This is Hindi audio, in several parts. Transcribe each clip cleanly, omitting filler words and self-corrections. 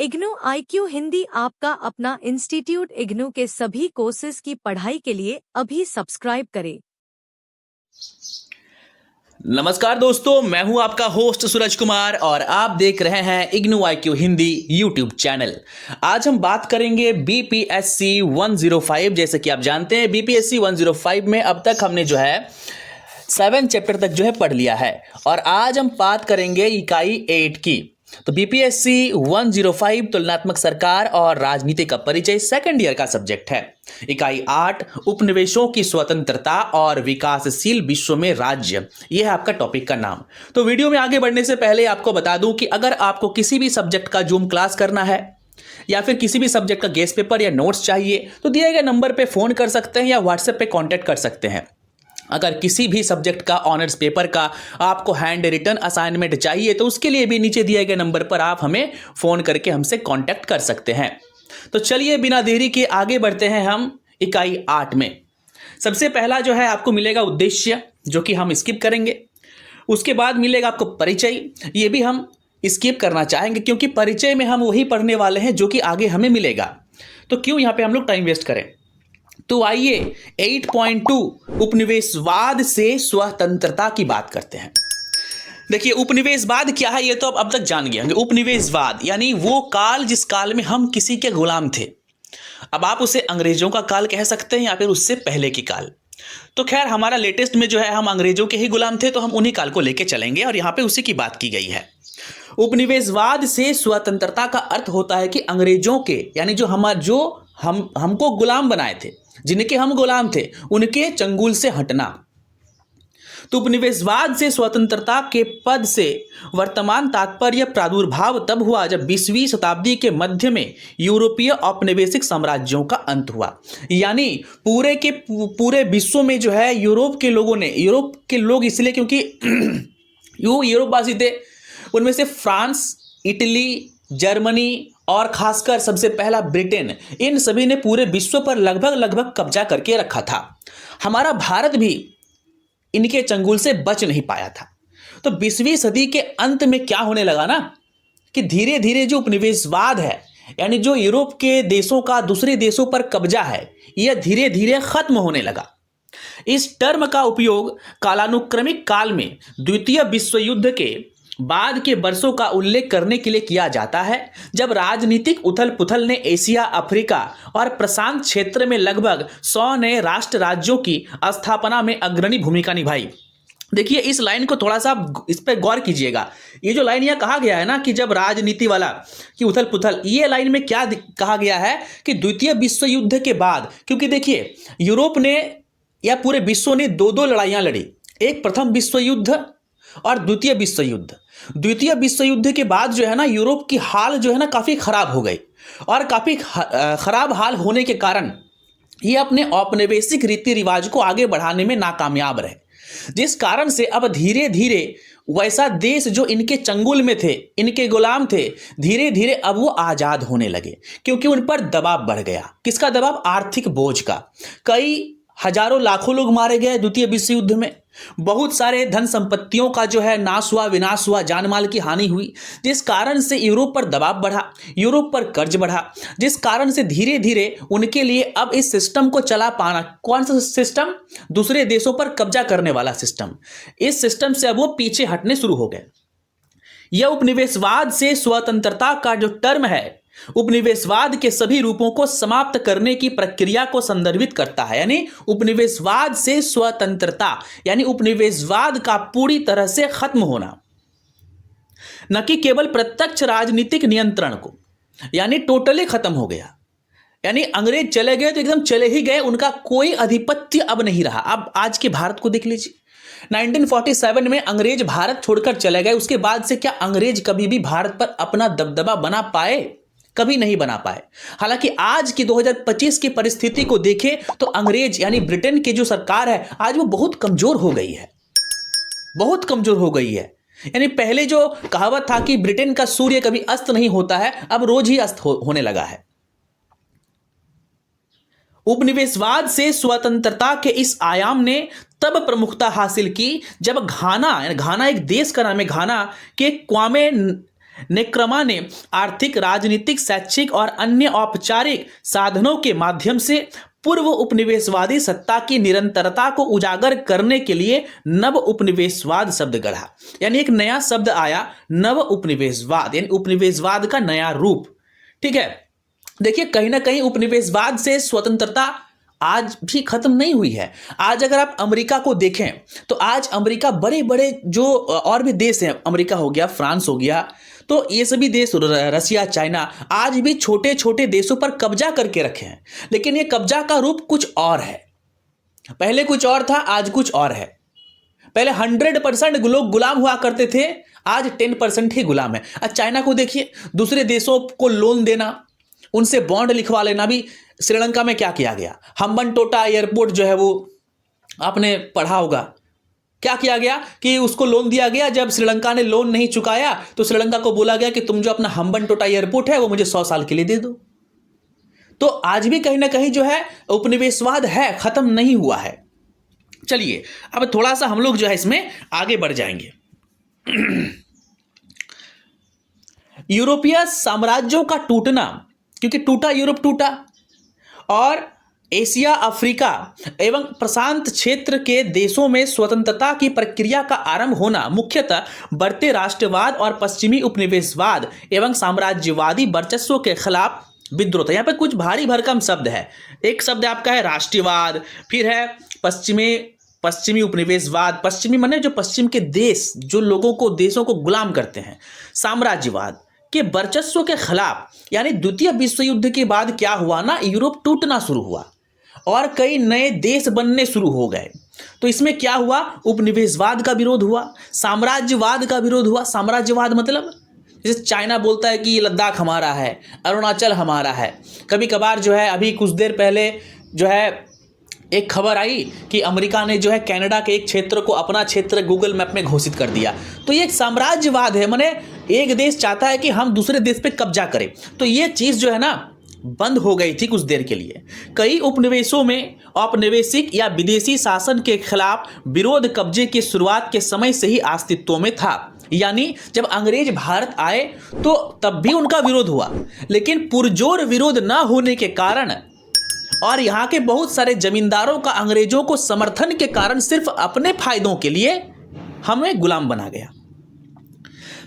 इग्नू IQ हिंदी आपका अपना इंस्टीट्यूट इग्नू के सभी कोर्सेज की पढ़ाई के लिए अभी सब्सक्राइब करें। नमस्कार दोस्तों, मैं हूं आपका होस्ट सूरज कुमार और आप देख रहे हैं IGNOU IQ Hindi YouTube channel. आज हम बात करेंगे BPSC 105। जैसे कि आप जानते हैं BPSC 105 में अब तक हमने जो है 7 चैप्टर तक जो है पढ़ लिया है और आज हम बात करेंगे इकाई 8 की। तो BPSC 105 तुलनात्मक सरकार और राजनीति का परिचय सेकंड ईयर का सब्जेक्ट है। इकाई 8 उपनिवेशों की स्वतंत्रता और विकासशील विश्व में राज्य, यह है आपका टॉपिक का नाम। तो वीडियो में आगे बढ़ने से पहले आपको बता दूं कि अगर आपको किसी भी सब्जेक्ट का जूम क्लास करना है या फिर किसी भी सब्जेक्ट का गेस्ट पेपर या नोट्स चाहिए तो दिए गए नंबर पर फोन कर सकते हैं या व्हाट्सएप पे कॉन्टैक्ट कर सकते हैं। अगर किसी भी सब्जेक्ट का ऑनर्स पेपर का आपको हैंड रिटन असाइनमेंट चाहिए तो उसके लिए भी नीचे दिए गए नंबर पर आप हमें फ़ोन करके हमसे कांटेक्ट कर सकते हैं। तो चलिए बिना देरी के आगे बढ़ते हैं हम इकाई 8 में। सबसे पहला जो है आपको मिलेगा उद्देश्य, जो कि हम स्किप करेंगे। उसके बाद मिलेगा आपको परिचय, ये भी हम स्किप करना चाहेंगे क्योंकि परिचय में हम वही पढ़ने वाले हैं जो कि आगे हमें मिलेगा। तो क्यों यहाँ पे हम लोग टाइम वेस्ट करें। तो आइए 8.2 उपनिवेशवाद से स्वतंत्रता की बात करते हैं। देखिए उपनिवेशवाद क्या है ये तो अब तक जान गए होंगे। उपनिवेशवाद यानी वो काल जिस काल में हम किसी के गुलाम थे। अब आप उसे अंग्रेजों का काल कह सकते हैं या फिर उससे पहले की काल। तो खैर हमारा लेटेस्ट में जो है हम अंग्रेजों के ही गुलाम थे तो हम उन्हीं काल को लेके चलेंगे और यहाँ पे उसी की बात की गई है। उपनिवेशवाद से स्वतंत्रता का अर्थ होता है कि अंग्रेजों के यानी जो हमको गुलाम बनाए थे, जिनके हम गुलाम थे, उनके चंगुल से हटना। तो उपनिवेशवाद से स्वतंत्रता के पद से वर्तमान तात्पर्य प्रादुर्भाव तब हुआ जब 20वीं शताब्दी के मध्य में यूरोपीय औपनिवेशिक साम्राज्यों का अंत हुआ। यानी पूरे विश्व में जो है यूरोप के लोग इसलिए क्योंकि यूरोपवासी थे, उनमें से फ्रांस, इटली, जर्मनी और खासकर सबसे पहला ब्रिटेन, इन सभी ने पूरे विश्व पर लगभग कब्जा करके रखा था। हमारा भारत भी इनके चंगुल से बच नहीं पाया था। तो 20वीं सदी के अंत में क्या होने लगा ना कि धीरे धीरे जो उपनिवेशवाद है यानी जो यूरोप के देशों का दूसरे देशों पर कब्जा है, यह धीरे धीरे खत्म होने लगा। इस टर्म का उपयोग कालानुक्रमिक काल में द्वितीय विश्व युद्ध के बाद के वर्षों का उल्लेख करने के लिए किया जाता है, जब राजनीतिक उथल पुथल ने एशिया, अफ्रीका और प्रशांत क्षेत्र में लगभग 100 नए राष्ट्र राज्यों की स्थापना में अग्रणी भूमिका निभाई। देखिए इस लाइन को थोड़ा सा इस पर गौर कीजिएगा। ये जो लाइन यहाँ कहा गया है ना कि जब राजनीति वाला कि उथल पुथल, ये लाइन में क्या कहा गया है कि द्वितीय विश्व युद्ध के बाद, क्योंकि देखिए यूरोप ने या पूरे विश्व ने दो लड़ाइयाँ लड़ी, एक प्रथम विश्व युद्ध और द्वितीय विश्व युद्ध। द्वितीय विश्व युद्ध के बाद जो है ना यूरोप की हाल जो है ना काफ़ी ख़राब हो गई और काफ़ी ख़राब हाल होने के कारण ये अपने औपनिवेशिक रीति रिवाज को आगे बढ़ाने में नाकामयाब रहे, जिस कारण से अब धीरे धीरे वैसा देश जो इनके चंगुल में थे, इनके गुलाम थे, धीरे धीरे अब वो आज़ाद होने लगे क्योंकि उन पर दबाव बढ़ गया। किसका दबाव? आर्थिक बोझ का। कई हजारों लाखों लोग मारे गए द्वितीय विश्व युद्ध में, बहुत सारे धन संपत्तियों का जो है नाश हुआ, विनाश हुआ, जान माल की हानि हुई, जिस कारण से यूरोप पर दबाव बढ़ा, यूरोप पर कर्ज बढ़ा, जिस कारण से धीरे धीरे उनके लिए अब इस सिस्टम को चला पाना, कौन सा सिस्टम? दूसरे देशों पर कब्जा करने वाला सिस्टम, इस सिस्टम से अब वो पीछे हटने शुरू हो गए। यह उपनिवेशवाद से स्वतंत्रता का जो टर्म है, उपनिवेशवाद के सभी रूपों को समाप्त करने की प्रक्रिया को संदर्भित करता है। यानी उपनिवेशवाद से स्वतंत्रता यानी उपनिवेशवाद का पूरी तरह से खत्म होना, न कि केवल प्रत्यक्ष राजनीतिक नियंत्रण को, यानी टोटली खत्म हो गया। यानी अंग्रेज चले गए तो एकदम चले ही गए, उनका कोई अधिपत्य अब नहीं रहा। अब आज के भारत को देख लीजिए, 1947 में अंग्रेज भारत छोड़कर चले गए, उसके बाद से क्या अंग्रेज कभी भी भारत पर अपना दबदबा बना पाए? कभी नहीं बना पाए। हालांकि आज की 2025 की परिस्थिति को देखें तो अंग्रेज यानी ब्रिटेन की जो सरकार है आज वो बहुत कमजोर हो गई है, बहुत कमजोर हो गई है। यानी पहले जो कहावत था कि ब्रिटेन का सूर्य कभी अस्त नहीं होता है, अब रोज ही अस्त होने लगा है। उपनिवेशवाद से स्वतंत्रता के इस आयाम ने तब प्रमुखता हासिल की जब घाना एक देश का नाम है, घाना के क्वामे नेक्रमा ने आर्थिक, राजनीतिक, शैक्षिक और अन्य औपचारिक साधनों के माध्यम से पूर्व उपनिवेशवादी सत्ता की निरंतरता को उजागर करने के लिए नव उपनिवेशवाद शब्द गढ़ा। यानी एक नया शब्द आया, नव उपनिवेशवाद, यानी उपनिवेशवाद का नया रूप। ठीक है, देखिए कहीं ना कहीं उपनिवेशवाद से स्वतंत्रता आज भी खत्म नहीं हुई है। आज अगर आप अमेरिका को देखें तो आज अमेरिका बड़े बड़े जो और भी देश हैं, अमेरिका हो गया, फ्रांस हो गया, तो ये सभी देश, रसिया, चाइना, आज भी छोटे छोटे देशों पर कब्जा करके रखे हैं। लेकिन ये कब्जा का रूप कुछ और है। पहले कुछ और था, आज कुछ और है। पहले 100% लोग गुलाम हुआ करते थे, आज 10% ही गुलाम है। आज चाइना को देखिए, दूसरे देशों को लोन देना, उनसे बॉन्ड लिखवा लेना। भी श्रीलंका में क्या किया गया, हम्बनटोटा एयरपोर्ट जो है वो आपने पढ़ा होगा, क्या किया गया कि उसको लोन दिया गया। जब श्रीलंका ने लोन नहीं चुकाया तो श्रीलंका को बोला गया कि तुम जो अपना हम्बनटोटा एयरपोर्ट है वो मुझे 100 साल के लिए दे दो। तो आज भी कहीं ना कहीं जो है उपनिवेशवाद है, खत्म नहीं हुआ है। चलिए अब थोड़ा सा हम लोग जो है इसमें आगे बढ़ जाएंगे। यूरोपीय साम्राज्यों का टूटना, क्योंकि टूटा, यूरोप टूटा, और एशिया, अफ्रीका एवं प्रशांत क्षेत्र के देशों में स्वतंत्रता की प्रक्रिया का आरंभ होना मुख्यतः बढ़ते राष्ट्रवाद और पश्चिमी उपनिवेशवाद एवं साम्राज्यवादी वर्चस्व के खिलाफ विद्रोह था। यहाँ पे कुछ भारी भरकम शब्द है। एक शब्द आपका है राष्ट्रवाद, फिर है पश्चिमी उपनिवेशवाद, पश्चिमी माने जो पश्चिम के देश, जो लोगों को, देशों को गुलाम करते हैं, साम्राज्यवाद के वर्चस्व के खिलाफ। यानी द्वितीय विश्व युद्ध के बाद क्या हुआ ना, यूरोप टूटना शुरू हुआ और कई नए देश बनने शुरू हो गए। तो इसमें क्या हुआ, उपनिवेशवाद का विरोध हुआ, साम्राज्यवाद का विरोध हुआ। साम्राज्यवाद मतलब जैसे चाइना बोलता है कि ये लद्दाख हमारा है, अरुणाचल हमारा है। कभी कभार जो है, अभी कुछ देर पहले जो है एक खबर आई कि अमेरिका ने जो है कनाडा के एक क्षेत्र को अपना क्षेत्र गूगल मैप में घोषित कर दिया। तो ये एक साम्राज्यवाद है, माने एक देश चाहता है कि हम दूसरे देश पे कब्जा करें। तो ये चीज़ जो है ना बंद हो गई थी कुछ देर के लिए। कई उपनिवेशों में औपनिवेशिक या विदेशी शासन के खिलाफ विरोध कब्जे की शुरुआत के समय से ही अस्तित्व में था। यानी जब अंग्रेज भारत आए तो तब भी उनका विरोध हुआ, लेकिन पुरजोर विरोध न होने के कारण और यहाँ के बहुत सारे जमींदारों का अंग्रेजों को समर्थन के कारण सिर्फ अपने फायदों के लिए हमें गुलाम बना गया।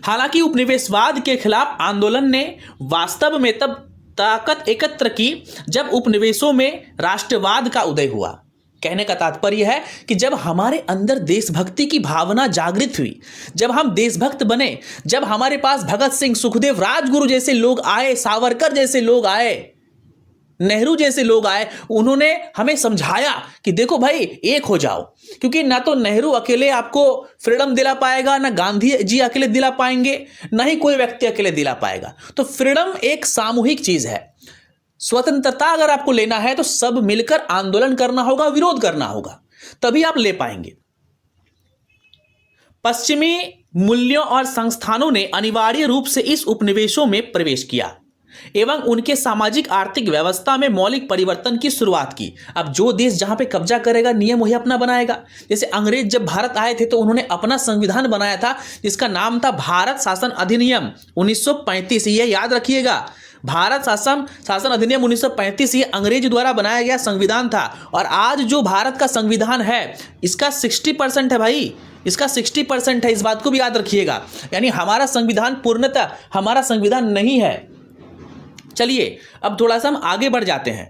हालांकि उपनिवेशवाद के खिलाफ आंदोलन ने वास्तव में तब ताकत एकत्र की जब उपनिवेशों में राष्ट्रवाद का उदय हुआ। कहने का तात्पर्य है कि जब हमारे अंदर देशभक्ति की भावना जागृत हुई, जब हम देशभक्त बने, जब हमारे पास भगत सिंह, सुखदेव, राजगुरु जैसे लोग आए, सावरकर जैसे लोग आए, नेहरू जैसे लोग आए, उन्होंने हमें समझाया कि देखो भाई एक हो जाओ। क्योंकि ना तो नेहरू अकेले आपको फ्रीडम दिला पाएगा, ना गांधी जी अकेले दिला पाएंगे, ना ही कोई व्यक्ति अकेले दिला पाएगा। तो फ्रीडम एक सामूहिक चीज है। स्वतंत्रता अगर आपको लेना है तो सब मिलकर आंदोलन करना होगा, विरोध करना होगा, तभी आप ले पाएंगे। पश्चिमी मूल्यों और संस्थानों ने अनिवार्य रूप से इस उपनिवेशों में प्रवेश किया एवं उनके सामाजिक आर्थिक व्यवस्था में मौलिक परिवर्तन की शुरुआत की। अब जो देश जहां पे कब्जा करेगा नियम वही अपना बनाएगा। जैसे अंग्रेज जब भारत आए थे तो उन्होंने अपना संविधान बनाया था जिसका नाम था भारत शासन अधिनियम 1935। ये याद रखिएगा, भारत शासन अधिनियम 1935 ये अंग्रेज द्वारा बनाया गया संविधान था। और आज जो भारत का संविधान है इसका 60% है भाई, इसका 60% है, इस बात को भी याद रखिएगा। यानी हमारा संविधान पूर्णतः हमारा संविधान नहीं है। चलिए अब थोड़ा सा हम आगे बढ़ जाते हैं।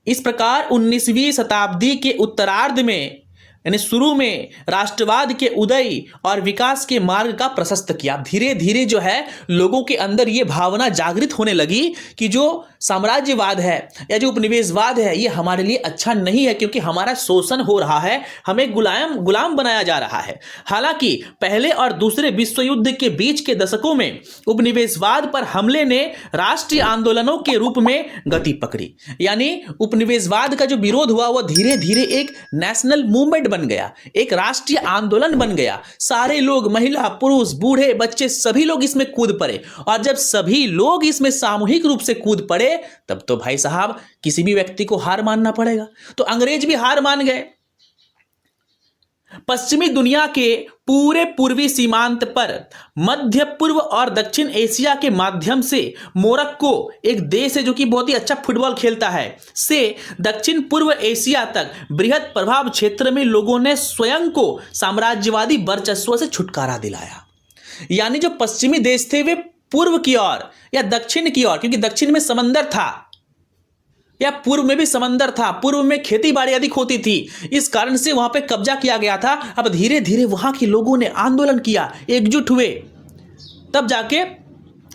इस प्रकार 19वीं शताब्दी के उत्तरार्ध में यानी शुरू में राष्ट्रवाद के उदय और विकास के मार्ग का प्रशस्त किया। धीरे धीरे जो है लोगों के अंदर ये भावना जागृत होने लगी कि जो साम्राज्यवाद है या जो उपनिवेशवाद है ये हमारे लिए अच्छा नहीं है, क्योंकि हमारा शोषण हो रहा है, हमें गुलाम बनाया जा रहा है। हालांकि पहले और दूसरे विश्व युद्ध के बीच के दशकों में उपनिवेशवाद पर हमले ने राष्ट्रीय आंदोलनों के रूप में गति पकड़ी। यानी उपनिवेशवाद का जो विरोध हुआ वह धीरे धीरे एक नेशनल मूवमेंट बन गया, एक राष्ट्रीय आंदोलन बन गया। सारे लोग, महिला, पुरुष, बूढ़े, बच्चे, सभी लोग इसमें कूद पड़े। और जब सभी लोग इसमें सामूहिक रूप से कूद पड़े तब तो भाई साहब किसी भी व्यक्ति को हार मानना पड़ेगा। तो अंग्रेज भी हार मान गए। पश्चिमी दुनिया के पूरे पूर्वी सीमांत पर मध्य पूर्व और दक्षिण एशिया के माध्यम से मोरक्को एक देश है जो कि बहुत ही अच्छा फुटबॉल खेलता है, से दक्षिण पूर्व एशिया तक बृहद प्रभाव क्षेत्र में लोगों ने स्वयं को साम्राज्यवादी वर्चस्व से छुटकारा दिलाया। यानी जो पश्चिमी देश थे वे पूर्व की ओर या दक्षिण की ओर, क्योंकि दक्षिण में समंदर था या पूर्व में भी समंदर था, पूर्व में खेती बाड़ी अधिक होती थी, इस कारण से वहां पे कब्जा किया गया था। अब धीरे धीरे वहां के लोगों ने आंदोलन किया, एकजुट हुए, तब जाके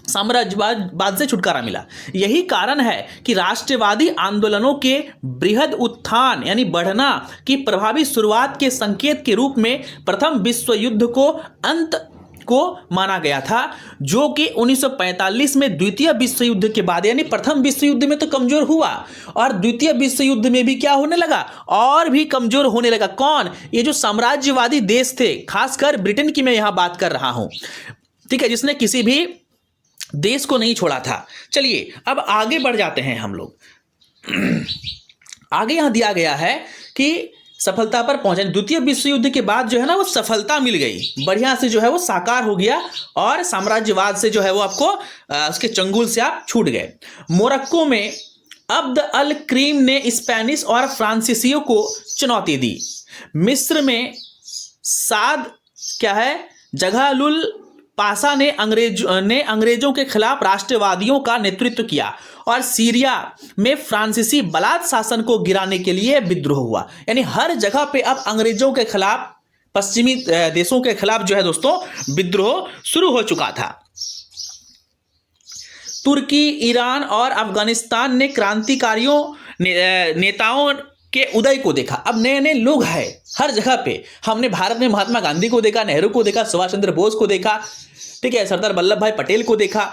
साम्राज्यवाद से छुटकारा मिला। यही कारण है कि राष्ट्रवादी आंदोलनों के बृहद उत्थान यानी बढ़ना की प्रभावी शुरुआत के संकेत के रूप में प्रथम विश्व युद्ध को अंत को माना गया था, जो कि 1945 में द्वितीय विश्व युद्ध के बाद, यानी प्रथम विश्व युद्ध में तो कमजोर हुआ और द्वितीय विश्व युद्ध में भी क्या होने लगा, और भी कमजोर होने लगा। कौन? ये जो साम्राज्यवादी देश थे, खासकर ब्रिटेन की मैं यहां बात कर रहा हूं, ठीक है, जिसने किसी भी देश को नहीं छोड़ा था। चलिए अब आगे बढ़ जाते हैं हम लोग। आगे यहां दिया गया है कि सफलता पर पहुंचे। द्वितीय विश्व युद्ध के बाद जो है ना वो सफलता मिल गई, बढ़िया से जो है वो साकार हो गया और साम्राज्यवाद से जो है वो आपको उसके चंगुल से आप छूट गए। मोरक्को में अब्द अल क्रीम ने स्पेनिश और फ्रांसीसियों को चुनौती दी। मिस्र में साद क्या है जगहलुल पासा ने अंग्रेजों के खिलाफ राष्ट्रवादियों का नेतृत्व किया और सीरिया में फ्रांसीसी बलात् शासन को गिराने के लिए विद्रोह हुआ। यानी हर जगह पे अब अंग्रेजों के खिलाफ, पश्चिमी देशों के खिलाफ जो है दोस्तों विद्रोह शुरू हो चुका था। तुर्की, ईरान और अफगानिस्तान ने क्रांतिकारियों नेताओं के उदय को देखा। अब नए नए लोग हैं हर जगह पे। हमने भारत में महात्मा गांधी को देखा, नेहरू को देखा, सुभाष चंद्र बोस को देखा, ठीक है, सरदार वल्लभ भाई पटेल को देखा,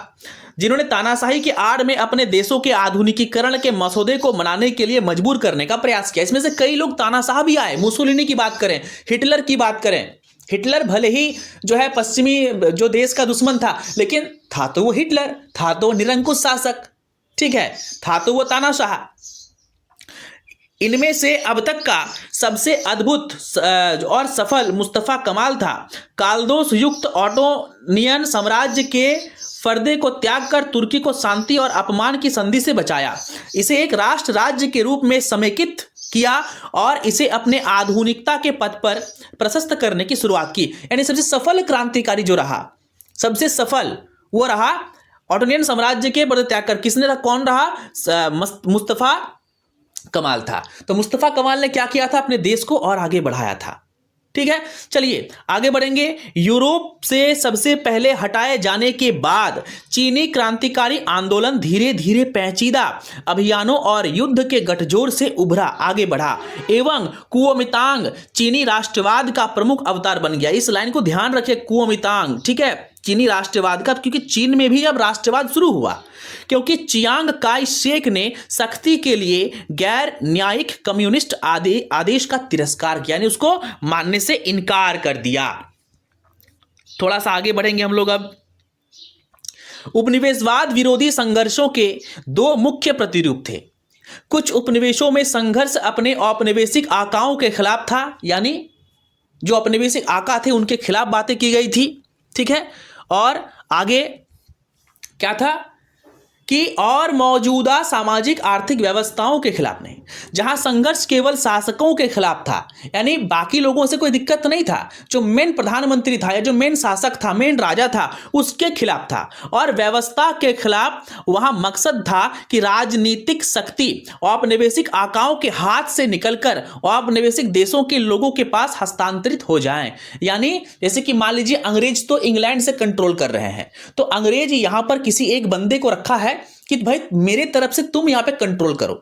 जिन्होंने तानाशाही की आड़ में अपने देशों के आधुनिकीकरण के मसौदे को मनाने के लिए मजबूर करने का प्रयास किया। इसमें से कई लोग तानाशाह भी आए। मुसोलिनी की बात करें, हिटलर की बात करें, हिटलर भले ही जो है पश्चिमी जो देश का दुश्मन था, लेकिन था तो वो हिटलर, था तो वो निरंकुश शासक, ठीक है, था तो वो तानाशाह। इनमें से अब तक का सबसे अद्भुत और सफल मुस्तफा कमाल था। कालदोस युक्त ऑटोनियन साम्राज्य के पर्दे को त्याग कर तुर्की को शांति और अपमान की संधि से बचाया, इसे एक राष्ट्र राज्य के रूप में समेकित किया और इसे अपने आधुनिकता के पथ पर प्रशस्त करने की शुरुआत की। यानी सबसे सफल क्रांतिकारी जो रहा, सबसे सफल वो रहा ऑटोनियन साम्राज्य के पर्दे त्याग कर। किसने रहा? कौन रहा? मुस्तफा कमाल था। तो मुस्तफा कमाल ने क्या किया था? अपने देश को और आगे बढ़ाया था, ठीक है। चलिए आगे बढ़ेंगे। यूरोप से सबसे पहले हटाए जाने के बाद चीनी क्रांतिकारी आंदोलन धीरे धीरे पेचीदा अभियानों और युद्ध के गठजोड़ से उभरा, आगे बढ़ा एवं कुओमितांग चीनी राष्ट्रवाद का प्रमुख अवतार बन गया। इस लाइन को ध्यान रखें, कुओमितांग, ठीक है, चीनी राष्ट्रवाद का, क्योंकि चीन में भी अब राष्ट्रवाद शुरू हुआ, क्योंकि चियांग काई शेक ने सख्ती के लिए गैर न्यायिक कम्युनिस्ट आदेश का तिरस्कार किया, यानी उसको मानने से इनकार कर दिया। थोड़ा सा आगे बढ़ेंगे हम लोग अब। उपनिवेशवाद विरोधी संघर्षों के दो मुख्य प्रतिरूप थे। कुछ उपनिवेशों में संघर्ष अपने औपनिवेशिक आकाओं के खिलाफ था, यानी जो औपनिवेशिक आका थे उनके खिलाफ बातें की गई थी, ठीक है। और आगे क्या था कि और मौजूदा सामाजिक आर्थिक व्यवस्थाओं के खिलाफ नहीं। जहां संघर्ष केवल शासकों के खिलाफ था, यानी बाकी लोगों से कोई दिक्कत नहीं था, जो मेन प्रधानमंत्री था या जो मेन शासक था, मेन राजा था, उसके खिलाफ था। और व्यवस्था के खिलाफ वहां मकसद था कि राजनीतिक शक्ति औपनिवेशिक आकाओं के हाथ से निकलकर औपनिवेशिक देशों के लोगों के पास हस्तांतरित हो जाएं। यानी जैसे कि मान लीजिए अंग्रेज तो इंग्लैंड से कंट्रोल कर रहे हैं, तो अंग्रेज यहां पर किसी एक बंदे को रखा है कि भाई मेरे तरफ से तुम यहां पे कंट्रोल करो,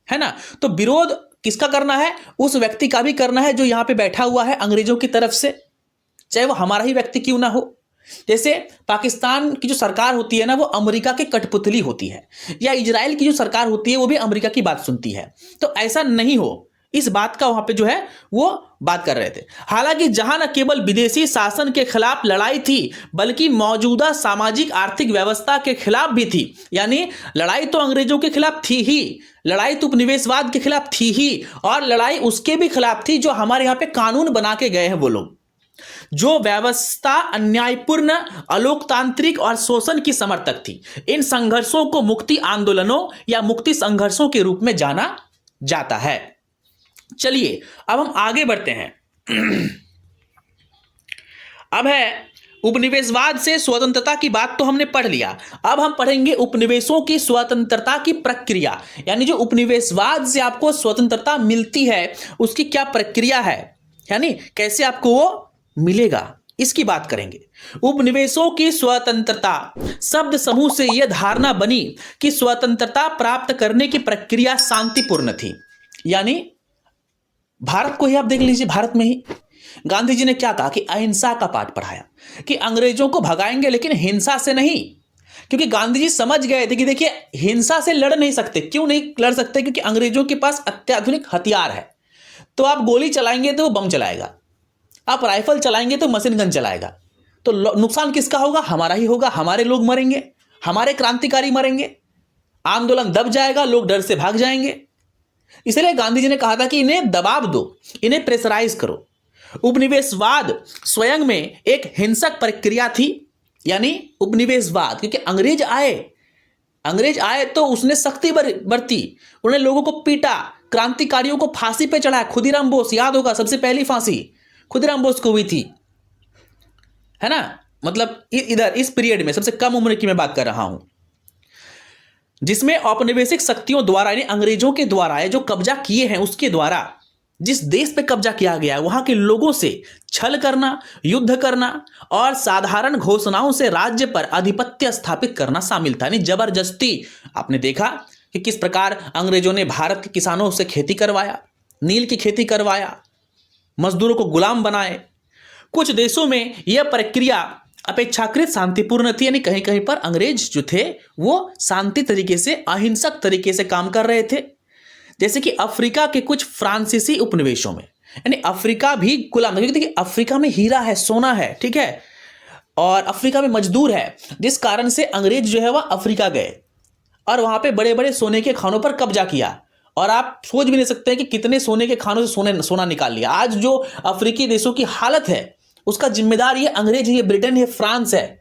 है ना। तो विरोध किसका करना है? उस व्यक्ति का भी करना है जो यहां पे बैठा हुआ है अंग्रेजों की तरफ से, चाहे वो हमारा ही व्यक्ति क्यों ना हो। जैसे पाकिस्तान की जो सरकार होती है ना, वो अमेरिका के कठपुतली होती है, या इजराइल की जो सरकार होती है वो भी अमेरिका की बात सुनती है। तो ऐसा नहीं हो, इस बात का वहां पे जो है वो बात कर रहे थे। हालांकि जहां न केवल विदेशी शासन के खिलाफ लड़ाई थी बल्कि मौजूदा सामाजिक आर्थिक व्यवस्था के खिलाफ भी थी। यानी लड़ाई तो अंग्रेजों के खिलाफ थी ही, लड़ाई तो उपनिवेशवाद के खिलाफ थी ही, और लड़ाई उसके भी खिलाफ थी जो हमारे यहां पे कानून बना के गए हैं वो लोग, जो व्यवस्था अन्यायपूर्ण, अलोकतांत्रिक और शोषण की समर्थक थी। इन संघर्षों को मुक्ति आंदोलनों या मुक्ति संघर्षों के रूप में जाना जाता है। चलिए अब हम आगे बढ़ते हैं। अब है उपनिवेशवाद से स्वतंत्रता की बात तो हमने पढ़ लिया। अब हम पढ़ेंगे उपनिवेशों की स्वतंत्रता की प्रक्रिया, यानी जो उपनिवेशवाद से आपको स्वतंत्रता मिलती है उसकी क्या प्रक्रिया है, यानी कैसे आपको वो मिलेगा, इसकी बात करेंगे। उपनिवेशों की स्वतंत्रता शब्द समूह से यह धारणा बनी कि स्वतंत्रता प्राप्त करने की प्रक्रिया शांतिपूर्ण थी। यानी भारत को ही आप देख लीजिए, भारत में ही गांधी जी ने क्या कहा कि अहिंसा का पाठ पढ़ाया कि अंग्रेजों को भगाएंगे लेकिन हिंसा से नहीं, क्योंकि गांधी जी समझ गए थे कि देखिए हिंसा से लड़ नहीं सकते। क्यों नहीं लड़ सकते? क्योंकि अंग्रेजों के पास अत्याधुनिक हथियार है। तो आप गोली चलाएंगे तो वो बम चलाएगा, आप राइफल चलाएंगे तो मशीन गन चलाएगा, तो नुकसान किसका होगा? हमारा ही होगा। हमारे लोग मरेंगे, हमारे क्रांतिकारी मरेंगे, आंदोलन दब जाएगा, लोग डर से भाग जाएंगे। इसलिए गांधी जी ने कहा था कि इन्हें दबाव दो, इन्हें प्रेशराइज करो। उपनिवेशवाद स्वयं में एक हिंसक प्रक्रिया थी। यानी उपनिवेशवाद, क्योंकि अंग्रेज आए तो उसने सख्ती बरती, उन्होंने लोगों को पीटा, क्रांतिकारियों को फांसी पे चढ़ाया। खुदीराम बोस, याद होगा सबसे पहली फांसी खुदीराम बोस को हुई थी, है ना। मतलब इधर इस पीरियड में सबसे कम उम्र की मैं बात कर रहा हूं, जिसमें औपनिवेशिक शक्तियों द्वारा यानी अंग्रेजों के द्वारा जो कब्जा किए हैं उसके द्वारा जिस देश पे कब्जा किया गया है वहां के लोगों से छल करना, युद्ध करना और साधारण घोषणाओं से राज्य पर आधिपत्य स्थापित करना शामिल था। यानी जबरदस्ती। आपने देखा कि किस प्रकार अंग्रेजों ने भारत के किसानों से खेती करवाया, नील की खेती करवाया, मजदूरों को गुलाम बनाए। कुछ देशों में यह प्रक्रिया अपेक्षाकृत शांतिपूर्ण थी, यानी कहीं कहीं पर अंग्रेज जो थे वो शांति तरीके से, अहिंसक तरीके से काम कर रहे थे। जैसे कि अफ्रीका के कुछ फ्रांसीसी उपनिवेशों में, यानी अफ्रीका भी गुलाम, क्योंकि देखिए अफ्रीका में हीरा है, सोना है, ठीक है, और अफ्रीका में मजदूर है, जिस कारण से अंग्रेज जो है वह अफ्रीका गए और वहां पे बड़े बड़े सोने के खानों पर कब्जा किया। और आप सोच भी नहीं सकते हैं कि कितने सोने के खानों से सोना निकाल लिया। आज जो अफ्रीकी देशों की हालत है उसका जिम्मेदार ये अंग्रेज है, ये ब्रिटेन है, फ्रांस है।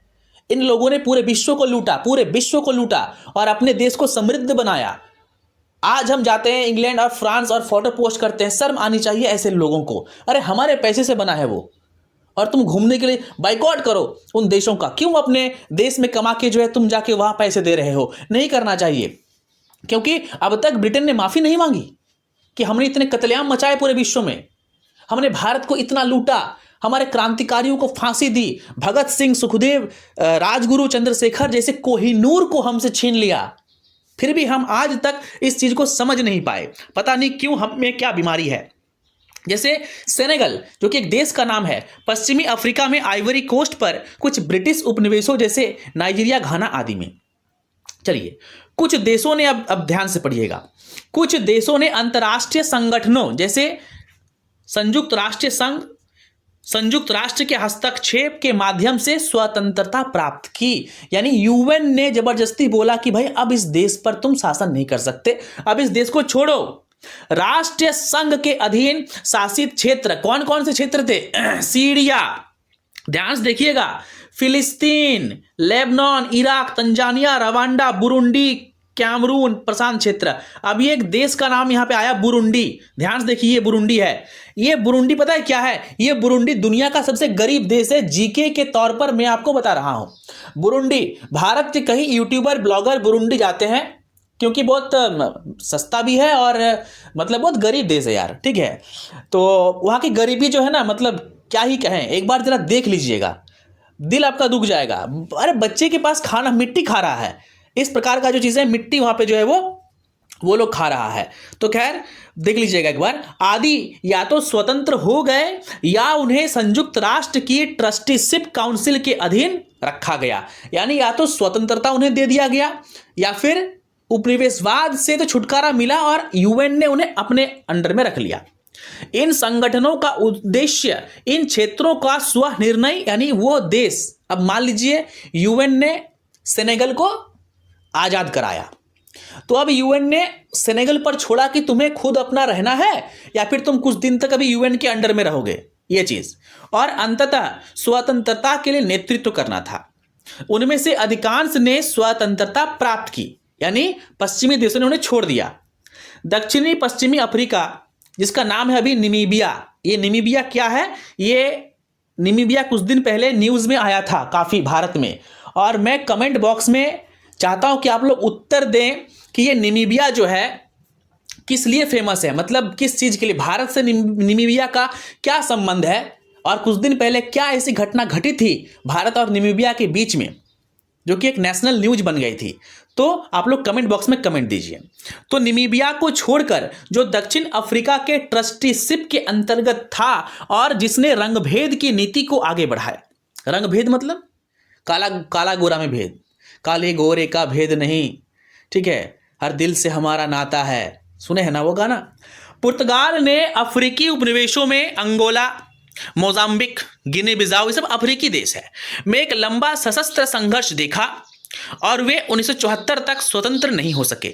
इन लोगों ने पूरे विश्व को लूटा, पूरे विश्व को लूटा और अपने देश को समृद्ध बनाया। आज हम जाते हैं इंग्लैंड और फ्रांस और फोटो पोस्ट करते हैं, शर्म आनी चाहिए ऐसे लोगों को। अरे हमारे पैसे से बना है वो, और तुम घूमने के लिए बाइकआउट करो उन देशों का। क्यों अपने देश में कमा के जो है तुम जाके वहां पैसे दे रहे हो? नहीं करना चाहिए, क्योंकि अब तक ब्रिटेन ने माफी नहीं मांगी कि हमने इतने कत्लेआम मचाए पूरे विश्व में, हमने भारत को इतना लूटा, हमारे क्रांतिकारियों को फांसी दी, भगत सिंह, सुखदेव, राजगुरु, चंद्रशेखर जैसे कोहिनूर को हमसे छीन लिया। फिर भी हम आज तक इस चीज को समझ नहीं पाए। पता नहीं क्यों हम में क्या बीमारी है। जैसे सेनेगल, जो कि एक देश का नाम है, पश्चिमी अफ्रीका में आइवरी कोस्ट पर कुछ ब्रिटिश उपनिवेशों जैसे नाइजीरिया, घाना आदि में। चलिए, कुछ देशों ने, अब ध्यान से पढ़िएगा, कुछ देशों ने अंतर्राष्ट्रीय संगठनों जैसे संयुक्त राष्ट्र संघ, संयुक्त राष्ट्र के हस्तक्षेप के माध्यम से स्वतंत्रता प्राप्त की। यानी यूएन ने जबरदस्ती बोला कि भाई अब इस देश पर तुम शासन नहीं कर सकते, अब इस देश को छोड़ो। राष्ट्रीय संघ के अधीन शासित क्षेत्र कौन कौन से क्षेत्र थे? सीरिया, ध्यान से देखिएगा, Palestine, Lebanon, Iraq, Tanzania, Rwanda, Burundi, Cameroon, प्रशांत क्षेत्र। अब ये एक देश का नाम यहां पे आया, बुरुंडी। ध्यान से देखिए, ये बुरुंडी है। ये बुरुंडी पता है क्या है? ये बुरुंडी दुनिया का सबसे गरीब देश है। जीके के तौर पर मैं आपको बता रहा हूं, बुरुंडी, भारत के कई यूट्यूबर, ब्लॉगर बुरुंडी जाते हैं क्योंकि बहुत सस्ता भी है और मतलब बहुत गरीब देश है यार, ठीक है। तो वहां की गरीबी जो है ना, मतलब क्या ही कहें, एक बार जरा देख लीजिएगा, दिल आपका दुख जाएगा। अरे बच्चे के पास खाना मिट्टी खा रहा है, इस प्रकार का जो चीजें मिट्टी वहां पे जो है वो लोग खा रहा है। तो खैर देख लीजिएगा एक बार। आदि या तो स्वतंत्र हो गए या उन्हें संयुक्त राष्ट्र की ट्रस्टीशिप काउंसिल के अधीन रखा गया। यानी या तो स्वतंत्रता उन्हें दे दिया गया या फिर उपनिवेशवाद से तो छुटकारा मिला और यूएन ने उन्हें अपने अंडर में रख लिया। इन संगठनों का उद्देश्य इन क्षेत्रों का स्वनिर्णय, यानी वो देश, अब मान लीजिए यूएन ने सेनेगल को आजाद कराया, तो अब यूएन ने सेनेगल पर छोड़ा कि तुम्हें खुद अपना रहना है या फिर तुम कुछ दिन तक अभी यूएन के अंडर में रहोगे, ये चीज। और अंततः स्वतंत्रता के लिए नेतृत्व करना था। उनमें से अधिकांश ने स्वतंत्रता प्राप्त की, यानी पश्चिमी देशों ने उन्हें छोड़ दिया। दक्षिणी पश्चिमी अफ्रीका, जिसका नाम है अभी निमीबिया, ये निमीबिया क्या है, ये निमीबिया कुछ दिन पहले न्यूज में आया था काफी भारत में, और मैं कमेंट बॉक्स में चाहता हूं कि आप लोग उत्तर दें कि ये निमीबिया जो है किस लिए फेमस है, मतलब किस चीज के लिए, भारत से निमीबिया का क्या संबंध है, और कुछ दिन पहले क्या ऐसी घटना घटी थी भारत और निमीबिया के बीच में जो कि एक नेशनल न्यूज बन गई थी। तो आप लोग कमेंट बॉक्स में कमेंट दीजिए। तो निमीबिया को छोड़कर जो दक्षिण अफ्रीका के ट्रस्टीशिप के अंतर्गत था और जिसने रंगभेद की नीति को आगे बढ़ाया। रंगभेद मतलब काला काला गोरा में भेद, काले गोरे का भेद नहीं, ठीक है, हर दिल से हमारा नाता है, सुने है ना वो गाना। पुर्तगाल ने अफ्रीकी उपनिवेशों में अंगोला, मोजाम्बिक, गिनी बिजाऊ, ये सब अफ्रीकी देश है, में एक लंबा सशस्त्र संघर्ष देखा और वे 1974 तक स्वतंत्र नहीं हो सके।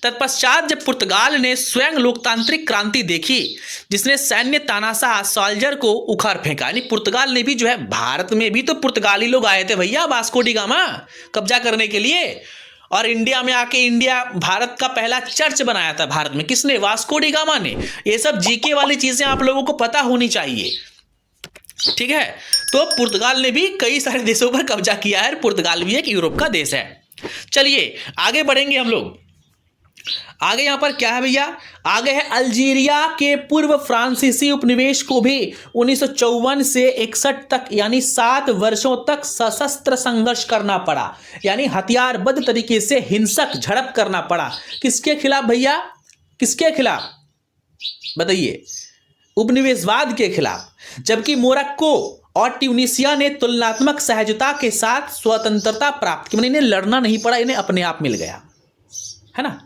तत्पश्चात जब पुर्तगाल ने स्वयं लोकतांत्रिक क्रांति देखी जिसने सैन्य तानाशाह सॉल्जर को उखाड़ फेंका, यानी पुर्तगाल ने भी जो है, भारत में भी तो पुर्तगाली लोग आए थे भैया वास्को डी गामा कब्जा करने के लिए, और इंडिया में आके इंडिया भारत का पहला चर्च बनाया था भारत में, किसने, वास्को डी गामा ने। ये सब जीके वाली चीजें आप लोगों को पता होनी चाहिए, ठीक है। तो पुर्तगाल ने भी कई सारे देशों पर कब्जा किया है, पुर्तगाल भी एक यूरोप का देश है। चलिए आगे बढ़ेंगे हम लोग। आगे यहां पर क्या है भैया, आगे है अल्जीरिया के पूर्व फ्रांसीसी उपनिवेश को भी 1954 से 61 तक, यानी 7 वर्षों तक सशस्त्र संघर्ष करना पड़ा, यानी हथियारबद्ध तरीके से हिंसक झड़प करना पड़ा। किसके खिलाफ भैया, किसके खिलाफ बताइए, उपनिवेशवाद के खिलाफ। जबकि मोरक्को और ट्यूनीसिया ने तुलनात्मक सहजता के साथ स्वतंत्रता प्राप्त की, मतलब इन्हें लड़ना नहीं पड़ा, इन्हें अपने आप मिल गया, है ना।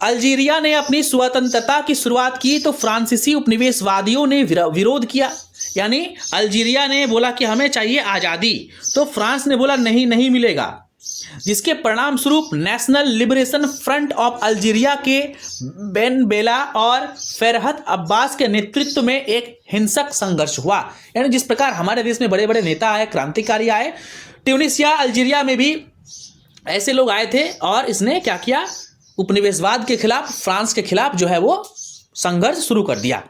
अल्जीरिया ने अपनी स्वतंत्रता की शुरुआत की तो फ्रांसीसी उपनिवेशवादियों ने विरोध किया, यानी अल्जीरिया ने बोला कि हमें चाहिए आज़ादी, तो फ्रांस ने बोला नहीं, नहीं मिलेगा, जिसके परिणाम स्वरूप national liberation front of Algeria के बेन बेला और फरहत अब्बास के नेतृत्व में एक हिंसक संघर्ष हुआ। यानी जिस प्रकार हमारे देश में बड़े बड़े नेता आए, क्रांतिकारी आए, ट्यूनीसिया अल्जीरिया में भी ऐसे लोग आए थे, और इसने क्या किया, उपनिवेशवाद के खिलाफ, फ्रांस के खिलाफ जो है वो संघर्ष शुरू कर दिया।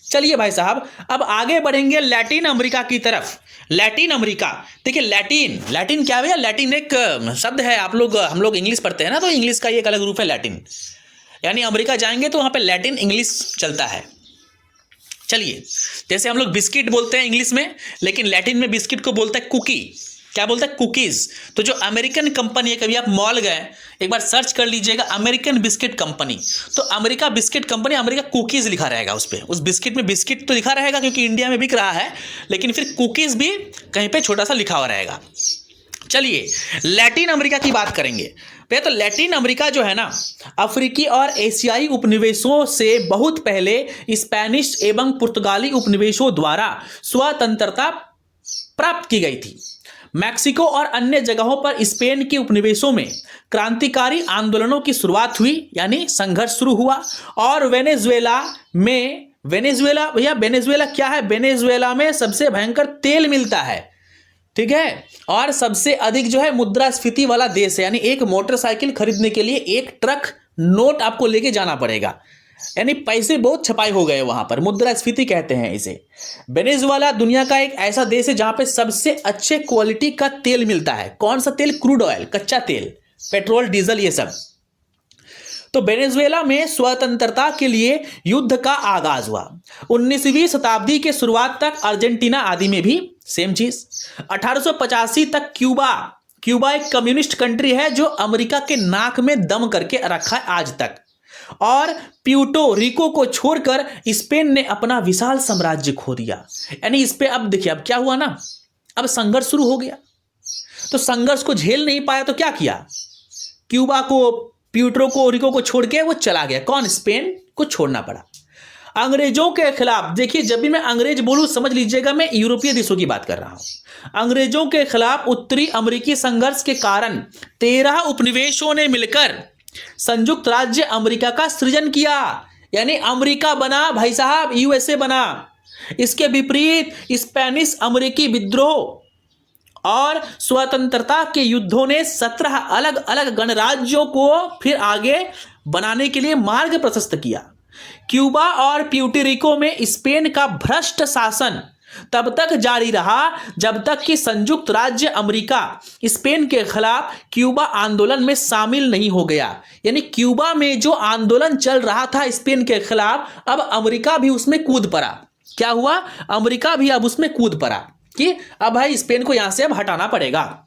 चलिए भाई साहब अब आगे बढ़ेंगे लैटिन अमेरिका की तरफ। लैटिन अमेरिका, देखिए लैटिन, लैटिन क्या भैया, लैटिन एक शब्द है, हम लोग इंग्लिश पढ़ते हैं ना, तो इंग्लिश का ये एक अलग रूप है लैटिन, यानी अमेरिका जाएंगे तो वहाँ पे लैटिन इंग्लिश चलता है। चलिए जैसे हम लोग बिस्किट बोलते हैं इंग्लिश में, लेकिन लैटिन में बिस्किट को बोलते हैं कुकी, क्या बोलते हैं, कुकीज। तो जो अमेरिकन कंपनी है, कभी आप मॉल गए एक बार सर्च कर लीजिएगा अमेरिकन बिस्किट कंपनी, तो America biscuit company, America cookies लिखा रहेगा उस पर, उस बिस्किट में बिस्किट तो लिखा रहेगा क्योंकि इंडिया में बिक रहा है, लेकिन फिर कुकीज भी कहीं पे छोटा सा लिखा हुआ रहेगा। चलिए लैटिन अमेरिका की बात करेंगे भैया। तो लैटिन अमेरिका जो है ना, अफ्रीकी और एशियाई उपनिवेशों से बहुत पहले स्पेनिश एवं पुर्तगाली उपनिवेशों द्वारा स्वतंत्रता प्राप्त की गई थी। मैक्सिको और अन्य जगहों पर स्पेन के उपनिवेशों में क्रांतिकारी आंदोलनों की शुरुआत हुई, यानी संघर्ष शुरू हुआ। और वेनेजुएला में, वेनेजुएला भैया, वेनेजुएला क्या है, वेनेजुएला में सबसे भयंकर तेल मिलता है, ठीक है, और सबसे अधिक जो है मुद्रास्फीति वाला देश है, यानी एक मोटरसाइकिल खरीदने के लिए एक ट्रक नोट आपको लेके जाना पड़ेगा, यानी पैसे बहुत छपाई हो गए वहां पर, मुद्रास्फीति कहते हैं इसे। वेनेजुएला दुनिया का एक ऐसा देश है जहां पे सबसे अच्छे क्वालिटी का तेल मिलता है। कौन सा तेल, क्रूड ऑयल, कच्चा तेल, पेट्रोल, डीजल, ये सब। तो वेनेजुएला में स्वतंत्रता के लिए युद्ध का आगाज हुआ। 19वीं शताब्दी के शुरुआत तक अर्जेंटीना आदि में भी सेम चीज। 1885 तक क्यूबा एक कम्युनिस्ट कंट्री है जो अमेरिका के नाक में दम करके रखा है आज तक। और प्यूर्टो रिको को छोड़कर स्पेन ने अपना विशाल साम्राज्य खो दिया। यानी इस पे अब देखिए अब क्या हुआ ना, अब संघर्ष शुरू हो गया। तो संघर्ष को झेल नहीं पाया तो क्या किया, क्यूबा को, प्यूर्टो रिको को छोड़ के वो चला गया। कौन? स्पेन को छोड़ना पड़ा। अंग्रेजों के खिलाफ, देखिए जब भी मैं अंग्रेज बोलूं समझ लीजिएगा मैं यूरोपीय देशों की बात कर रहा हूं। अंग्रेजों के खिलाफ उत्तरी अमेरिकी संघर्ष के कारण 13 उपनिवेशों ने मिलकर संयुक्त राज्य अमेरिका का सृजन किया। यानी अमेरिका बना भाई साहब, यूएसए बना। इसके विपरीत स्पेनिश अमेरिकी विद्रोह और स्वतंत्रता के युद्धों ने 17 अलग अलग गणराज्यों को फिर आगे बनाने के लिए मार्ग प्रशस्त किया। क्यूबा और प्यूर्टो में स्पेन का भ्रष्ट शासन तब तक जारी रहा जब तक कि संयुक्त राज्य अमेरिका स्पेन के खिलाफ क्यूबा आंदोलन में शामिल नहीं हो गया। यानी क्यूबा में जो आंदोलन चल रहा था स्पेन के खिलाफ, अब अमेरिका भी उसमें कूद पड़ा। क्या हुआ? अमेरिका भी अब उसमें कूद पड़ा कि अब भाई स्पेन को यहां से अब हटाना पड़ेगा।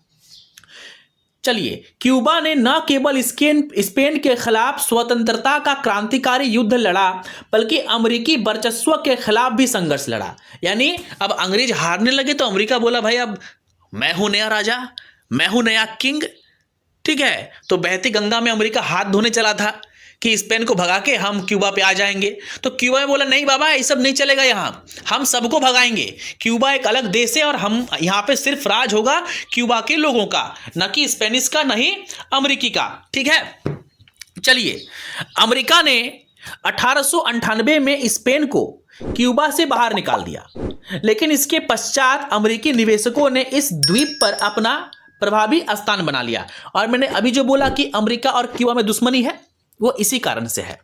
चलिए, क्यूबा ने न केवल स्पेन के खिलाफ स्वतंत्रता का क्रांतिकारी युद्ध लड़ा, बल्कि अमेरिकी वर्चस्व के खिलाफ भी संघर्ष लड़ा। यानी अब अंग्रेज हारने लगे तो अमेरिका बोला भाई अब मैं हूं नया राजा, मैं हूं नया किंग। ठीक है, तो बहती गंगा में अमेरिका हाथ धोने चला था कि स्पेन को भगा के हम क्यूबा पे आ जाएंगे। तो क्यूबा में बोला नहीं बाबा, ये सब नहीं चलेगा, यहाँ हम सबको भगाएंगे। क्यूबा एक अलग देश है और हम यहाँ पे सिर्फ राज होगा क्यूबा के लोगों का, न कि स्पेनिश का, नहीं अमेरिकी का। ठीक है, चलिए, अमेरिका ने 1898 में स्पेन को क्यूबा से बाहर निकाल दिया, लेकिन इसके पश्चात अमेरिकी निवेशकों ने इस द्वीप पर अपना प्रभावी स्थान बना लिया। और मैंने अभी जो बोला कि अमेरिका और क्यूबा में दुश्मनी है, वो इसी कारण से है।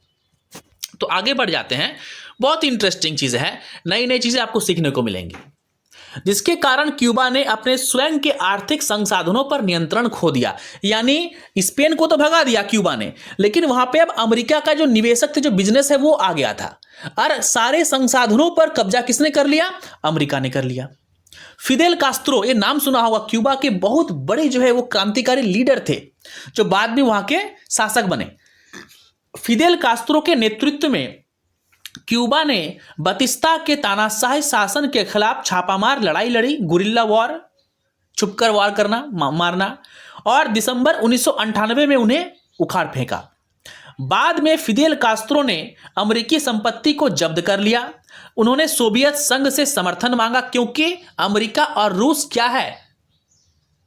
तो आगे बढ़ जाते हैं। बहुत इंटरेस्टिंग चीज है, नई नई चीजें आपको सीखने को मिलेंगी, जिसके कारण क्यूबा ने अपने स्वयं के आर्थिक संसाधनों पर नियंत्रण खो दिया। यानी स्पेन को तो भगा दिया क्यूबा ने, लेकिन वहां पे अब अमेरिका का जो निवेशक थे, जो बिजनेस है, वो आ गया था और सारे संसाधनों पर कब्जा किसने कर लिया? अमेरिका ने कर लिया। फिदेल कास्त्रो, ये नाम सुना होगा, क्यूबा के बहुत बड़े जो है वो क्रांतिकारी लीडर थे, जो बाद में वहां के शासक बने। फिदेल कास्त्रो के नेतृत्व में क्यूबा ने बतिस्ता के तानाशाही शासन के खिलाफ छापामार लड़ाई लड़ी, गुरिल्ला वॉर, छुपकर वार करना, मारना, और दिसंबर 1998 में उन्हें उखाड़ फेंका। बाद में फिदेल कास्त्रो ने अमेरिकी संपत्ति को जब्त कर लिया। उन्होंने सोवियत संघ से समर्थन मांगा, क्योंकि अमेरिका और रूस क्या है?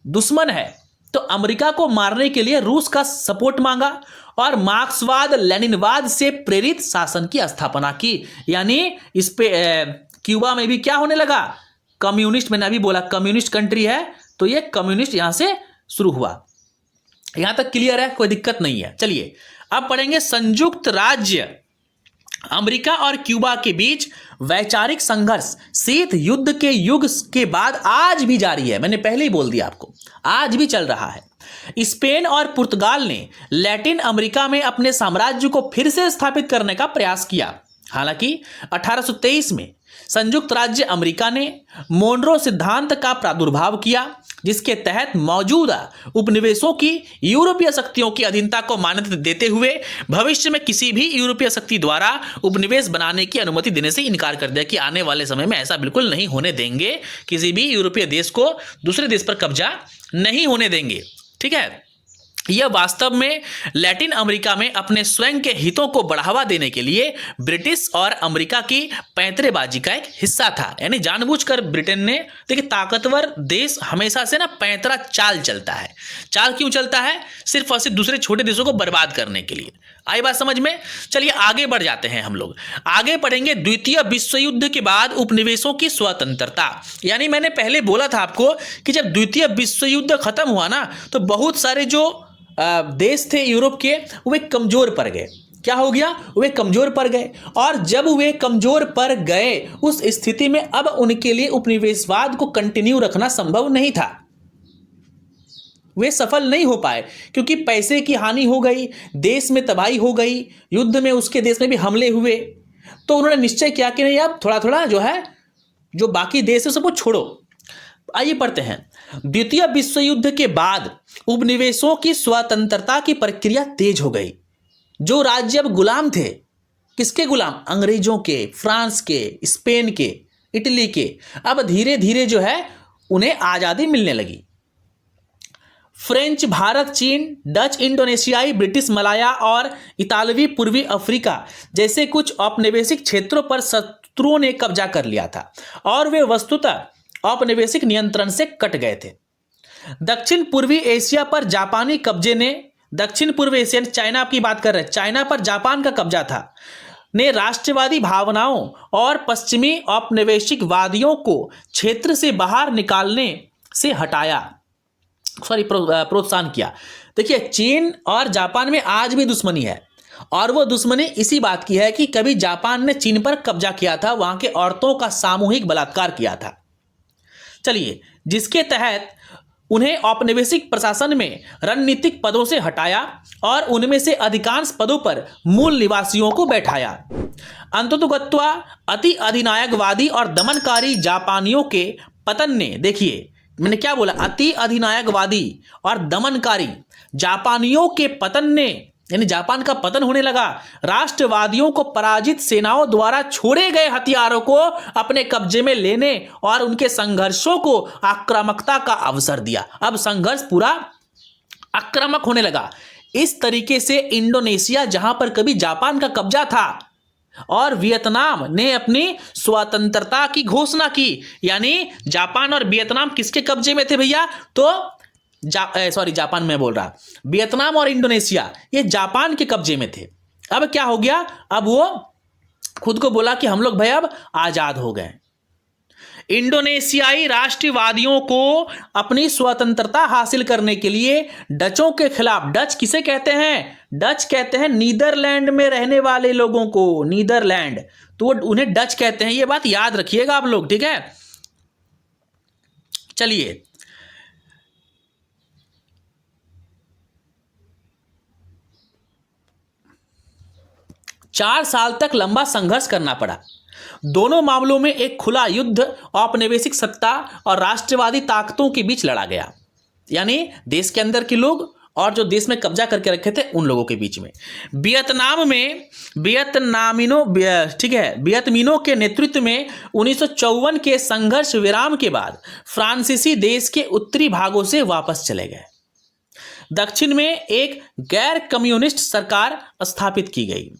दुश्मन है। तो अमेरिका को मारने के लिए रूस का सपोर्ट मांगा और मार्क्सवाद लेनिनवाद से प्रेरित शासन की स्थापना की। यानी इस पे क्यूबा में भी क्या होने लगा? कम्युनिस्ट, मैंने अभी बोला कम्युनिस्ट कंट्री है, तो ये कम्युनिस्ट यहां से शुरू हुआ। यहां तक क्लियर है, कोई दिक्कत नहीं है। चलिए, अब पढ़ेंगे संयुक्त राज्य अमेरिका और क्यूबा के बीच वैचारिक संघर्ष शीत युद्ध के युग के बाद आज भी जारी है। मैंने पहले ही बोल दिया आपको, आज भी चल रहा है। स्पेन और पुर्तगाल ने लैटिन अमेरिका में अपने साम्राज्य को फिर से स्थापित करने का प्रयास किया। हालांकि 1823 में संयुक्त राज्य अमेरिका ने मोनरो सिद्धांत का प्रादुर्भाव किया, जिसके तहत मौजूदा उपनिवेशों की यूरोपीय शक्तियों की अधीनता को मान्यता देते हुए भविष्य में किसी भी यूरोपीय शक्ति द्वारा उपनिवेश बनाने की अनुमति देने से इनकार कर दिया कि आने वाले समय में ऐसा बिल्कुल नहीं होने देंगे, किसी भी यूरोपीय देश को दूसरे देश पर कब्जा नहीं होने देंगे। ठीक है, यह वास्तव में लैटिन अमेरिका में अपने स्वयं के हितों को बढ़ावा देने के लिए ब्रिटिश और अमेरिका की पैंतरेबाजी का एक हिस्सा था। यानी जानबूझकर ब्रिटेन ने, देखिए ताकतवर देश हमेशा से ना पैंतरा चाल चलता है। चाल क्यों चलता है? सिर्फ और सिर्फ दूसरे छोटे देशों को बर्बाद करने के लिए। आई बात समझ में? चलिए आगे बढ़ जाते हैं। हम लोग आगे पढ़ेंगे द्वितीय विश्व युद्ध के बाद उपनिवेशों की स्वतंत्रता। यानी मैंने पहले बोला था आपको कि जब द्वितीय विश्व युद्ध खत्म हुआ ना, तो बहुत सारे जो देश थे यूरोप के, वे कमजोर पड़ गए। क्या हो गया? वे कमजोर पड़ गए। और जब वे कमजोर पड़ गए, उस स्थिति में अब उनके लिए उपनिवेशवाद को कंटिन्यू रखना संभव नहीं था। वे सफल नहीं हो पाए क्योंकि पैसे की हानि हो गई, देश में तबाही हो गई, युद्ध में उसके देश में भी हमले हुए। तो उन्होंने निश्चय किया कि नहीं, अब थोड़ा थोड़ा जो है, जो बाकी देश है सबको छोड़ो। आइए पढ़ते हैं। द्वितीय विश्व युद्ध के बाद उपनिवेशों की स्वतंत्रता की प्रक्रिया तेज हो गई। जो राज्य अब गुलाम थे, किसके गुलाम? अंग्रेजों के, फ्रांस के, स्पेन के, इटली के, अब धीरे धीरे जो है उन्हें आजादी मिलने लगी। फ्रेंच भारत, चीन, डच, इंडोनेशियाई, ब्रिटिश मलाया और इतालवी पूर्वी अफ्रीका जैसे कुछ औपनिवेशिक क्षेत्रों पर शत्रुओं ने कब्जा कर लिया था और वे वस्तुतः औपनिवेशिक नियंत्रण से कट गए थे। दक्षिण पूर्वी एशिया पर जापानी कब्जे ने, दक्षिण पूर्व एशिया चाइना की बात कर रहे हैं, चाइना पर जापान का कब्जा था, ने राष्ट्रवादी भावनाओं और पश्चिमी औपनिवेशिकवादियों को क्षेत्र से बाहर निकालने से प्रोत्साहन किया। देखिए, चीन और जापान में आज भी दुश्मनी है और वो दुश्मनी इसी बात की है कि कभी जापान ने चीन पर कब्जा किया था, वहां के औरतों का सामूहिक बलात्कार किया था। चलिए, जिसके तहत उन्हें औपनिवेशिक प्रशासन में रणनीतिक पदों से हटाया और उनमें से अधिकांश पदों पर मूल निवासियों को बैठाया। अंततोगत्वा अति अधिनायकवादी और दमनकारी जापानियों के पतन ने, देखिए मैंने क्या बोला, अति अधिनायकवादी और दमनकारी जापानियों के पतन ने, यानी जापान का पतन होने लगा, राष्ट्रवादियों को पराजित सेनाओं द्वारा छोड़े गए हथियारों को अपने कब्जे में लेने और उनके संघर्षों को आक्रामकता का अवसर दिया। अब संघर्ष पूरा आक्रामक होने लगा। इस तरीके से इंडोनेशिया, जहां पर कभी जापान का कब्जा था, और वियतनाम ने अपनी स्वतंत्रता की घोषणा की। यानी जापान और वियतनाम किसके कब्जे में थे भैया? तो जापान में बोल रहा, वियतनाम और इंडोनेशिया ये जापान के कब्जे में थे। अब क्या हो गया? अब वो खुद को बोला कि हम लोग भाई अब आजाद हो गए। इंडोनेशियाई राष्ट्रवादियों को अपनी स्वतंत्रता हासिल करने के लिए डचों के खिलाफ, डच किसे कहते हैं? डच कहते हैं नीदरलैंड में रहने वाले लोगों को, नीदरलैंड, तो उन्हें डच कहते हैं। ये बात याद रखिएगा आप लोग, ठीक है। चलिए, चार साल तक लंबा संघर्ष करना पड़ा। दोनों मामलों में एक खुला युद्ध औपनिवेशिक सत्ता और राष्ट्रवादी ताकतों के बीच लड़ा गया, यानी देश के अंदर के लोग और जो देश में कब्जा करके रखे थे उन लोगों के बीच में। वियतनाम में वियतमीनों के नेतृत्व में 1954 के संघर्ष विराम के बाद फ्रांसीसी देश के उत्तरी भागों से वापस चले गए। दक्षिण में एक गैर कम्युनिस्ट सरकार स्थापित की गई।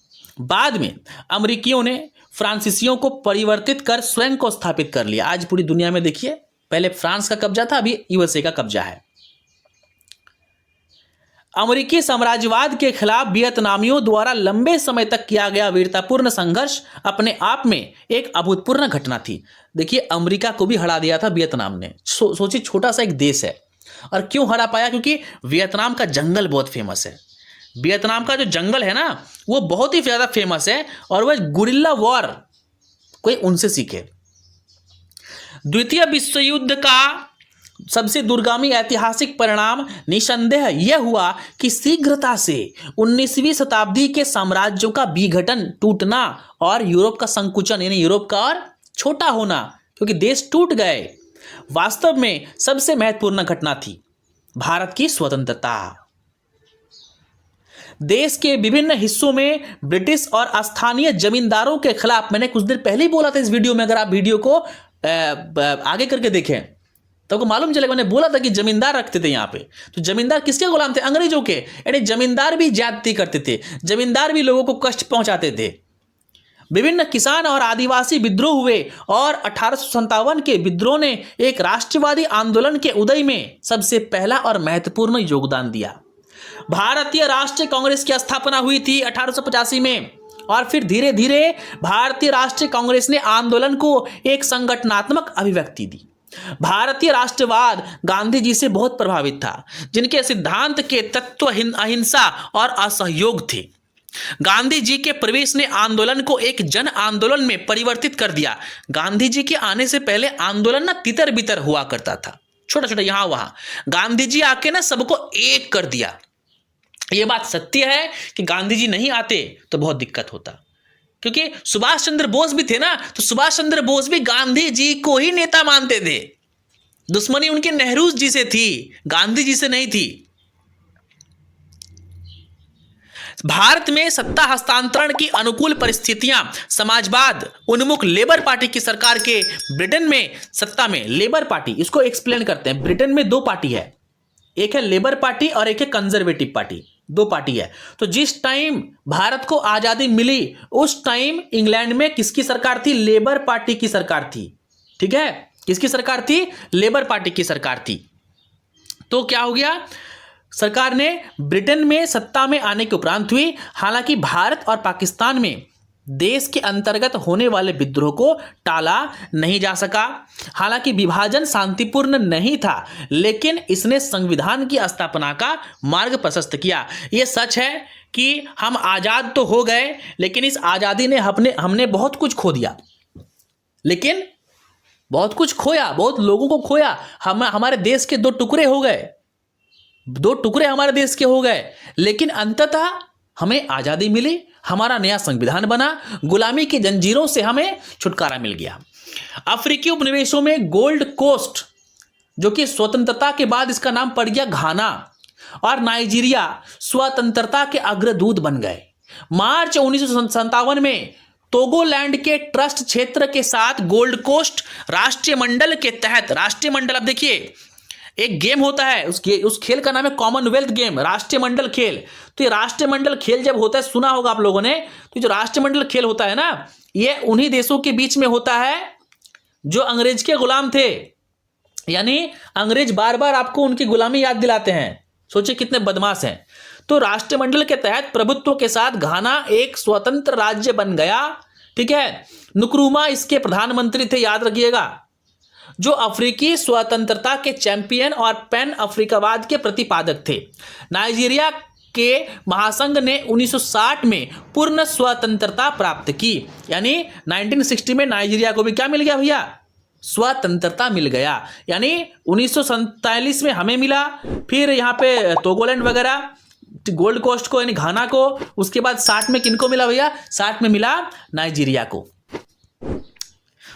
बाद में अमेरिकियों ने फ्रांसीसियों को परिवर्तित कर स्वयं को स्थापित कर लिया। आज पूरी दुनिया में देखिए, पहले फ्रांस का कब्जा था, अभी यूएसए का कब्जा है। अमेरिकी साम्राज्यवाद के खिलाफ वियतनामियों द्वारा लंबे समय तक किया गया वीरतापूर्ण संघर्ष अपने आप में एक अभूतपूर्व घटना थी। देखिए, अमेरिका को भी हरा दिया था वियतनाम ने। सोचिए, छोटा सा एक देश है, और क्यों हरा पाया? क्योंकि वियतनाम का जंगल बहुत फेमस है। वियतनाम का जो जंगल है ना, वो बहुत ही ज्यादा फेमस है, और वह गुरिल्ला वॉर कोई उनसे सीखे। द्वितीय विश्व युद्ध का सबसे दूरगामी ऐतिहासिक परिणाम निसंदेह यह हुआ कि शीघ्रता से 19वीं शताब्दी के साम्राज्यों का विघटन, टूटना और यूरोप का संकुचन, यानी यूरोप का और छोटा होना, क्योंकि देश टूट गए। वास्तव में सबसे महत्वपूर्ण घटना थी भारत की स्वतंत्रता। देश के विभिन्न हिस्सों में ब्रिटिश और स्थानीय जमींदारों के खिलाफ, मैंने कुछ देर पहले ही बोला था इस वीडियो में, अगर आप वीडियो को आगे करके देखें तो आपको मालूम चलेगा। मैंने बोला था कि जमींदार रखते थे यहाँ पे, तो जमींदार किसके गुलाम थे? अंग्रेजों के। यानी जमींदार भी ज्यादती करते थे, जमींदार भी लोगों को कष्ट पहुंचाते थे। विभिन्न किसान और आदिवासी विद्रोह हुए और 1857 के विद्रोह ने एक राष्ट्रवादी आंदोलन के उदय में सबसे पहला और महत्वपूर्ण योगदान दिया। भारतीय राष्ट्रीय कांग्रेस की स्थापना हुई थी 1885 में, और फिर धीरे धीरे भारतीय राष्ट्रीय कांग्रेस ने आंदोलन को एक संगठनात्मक अभिव्यक्ति दी। भारतीय राष्ट्रवाद गांधी जी से बहुत प्रभावित था, जिनके सिद्धांत के तत्व अहिंसा और असहयोग थे। गांधी जी के प्रवेश ने आंदोलन को एक जन आंदोलन में परिवर्तित कर दिया। गांधी जी के आने से पहले आंदोलन ना तितर बितर हुआ करता था, छोटा छोटा यहां वहां। गांधी जी आके ना सबको एक कर दिया। यह बात सत्य है कि गांधी जी नहीं आते तो बहुत दिक्कत होता, क्योंकि सुभाष चंद्र बोस भी थे ना, तो सुभाष चंद्र बोस भी गांधी जी को ही नेता मानते थे। दुश्मनी उनके नेहरू जी से थी, गांधी जी से नहीं थी। भारत में सत्ता हस्तांतरण की अनुकूल परिस्थितियां समाजवाद उन्मुख लेबर पार्टी की सरकार के ब्रिटेन में सत्ता में, लेबर पार्टी इसको एक्सप्लेन करते हैं। ब्रिटेन में दो पार्टी है, एक है लेबर पार्टी और एक है कंजर्वेटिव पार्टी, दो पार्टी है। तो जिस टाइम भारत को आजादी मिली उस टाइम इंग्लैंड में किसकी सरकार थी? लेबर पार्टी की सरकार थी। ठीक है, किसकी सरकार थी? लेबर पार्टी की सरकार थी। तो क्या हो गया, सरकार ने ब्रिटेन में सत्ता में आने के उपरांत हुई। हालांकि भारत और पाकिस्तान में देश के अंतर्गत होने वाले विद्रोह को टाला नहीं जा सका। हालांकि विभाजन शांतिपूर्ण नहीं था, लेकिन इसने संविधान की स्थापना का मार्ग प्रशस्त किया। यह सच है कि हम आजाद तो हो गए, लेकिन इस आजादी ने हमने बहुत कुछ खो दिया, लेकिन बहुत कुछ खोया, बहुत लोगों को खोया। हमारे देश के दो टुकड़े हो गए, दो टुकड़े हमारे देश के हो गए, लेकिन अंततः हमें आजादी मिली, हमारा नया संविधान बना, गुलामी की जंजीरों से हमें छुटकारा मिल गया। अफ्रीकी उपनिवेशों में गोल्ड कोस्ट, जो कि स्वतंत्रता के बाद इसका नाम पड़ गया घाना, और नाइजीरिया स्वतंत्रता के अग्रदूत बन गए। मार्च 1957 में टोगोलैंड के ट्रस्ट क्षेत्र के साथ गोल्ड कोस्ट राष्ट्रीय मंडल के तहत, राष्ट्रीय मंडल, अब देखिए एक गेम होता है, उस खेल का नाम है कॉमनवेल्थ गेम, राष्ट्रीय मंडल खेल। तो ये राष्ट्रीय मंडल खेल जब होता है, सुना होगा आप लोगों ने, तो जो राष्ट्रीय मंडल खेल होता है ना, ये उन्हीं देशों के बीच में होता है जो अंग्रेज के गुलाम थे। यानी अंग्रेज बार बार आपको उनकी गुलामी याद दिलाते हैं, सोचिए कितने बदमाश हैं। तो राष्ट्रीय मंडल के तहत प्रभुत्व के साथ घाना एक स्वतंत्र राज्य बन गया। ठीक है, नुक्रुमा इसके प्रधानमंत्री थे, याद रखिएगा, जो अफ्रीकी स्वतंत्रता के चैंपियन और पैन अफ्रीकावाद के प्रतिपादक थे। नाइजीरिया के महासंघ ने 1960 में पूर्ण स्वतंत्रता प्राप्त की। यानी 1960 में नाइजीरिया को भी क्या मिल गया भैया? स्वतंत्रता मिल गया। यानी 1947 में हमें मिला, फिर यहाँ पे टोगोलैंड वगैरह, गोल्ड कोस्ट को यानी घाना को, उसके बाद 60 में किनको मिला भैया? 60 में मिला नाइजीरिया को।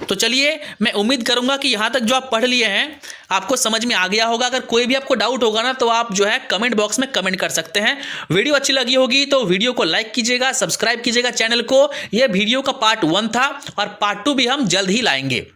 तो चलिए, मैं उम्मीद करूंगा कि यहां तक जो आप पढ़ लिए हैं आपको समझ में आ गया होगा। अगर कोई भी आपको डाउट होगा ना, तो आप जो है कमेंट बॉक्स में कमेंट कर सकते हैं। वीडियो अच्छी लगी होगी तो वीडियो को लाइक कीजिएगा, सब्सक्राइब कीजिएगा चैनल को। यह वीडियो का पार्ट 1 था और पार्ट 2 भी हम जल्द ही लाएंगे।